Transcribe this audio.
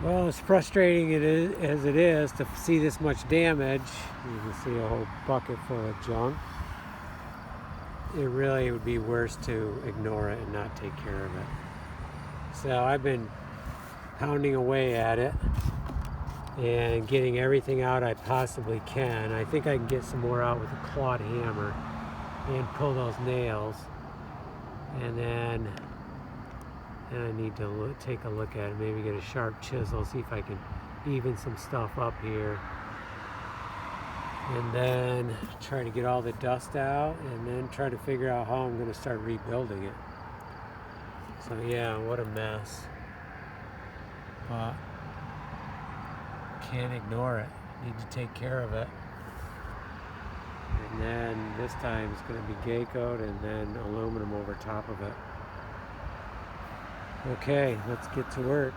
Well, as frustrating as it is to see this much damage, you can see a whole bucket full of junk. It really would be worse to ignore it and not take care of it. So I've been pounding away at it and getting everything out I possibly can. I think I can get some more out with a clawed hammer and pull those nails. And then I need to take a look at it, maybe get a sharp chisel, see if I can even some stuff up here. And then try to get all the dust out and then try to figure out how I'm going to start rebuilding it. So yeah, what a mess. But can't ignore it. Need to take care of it. And then this time it's going to be Geicoed and then aluminum over top of it. Okay, let's get to work.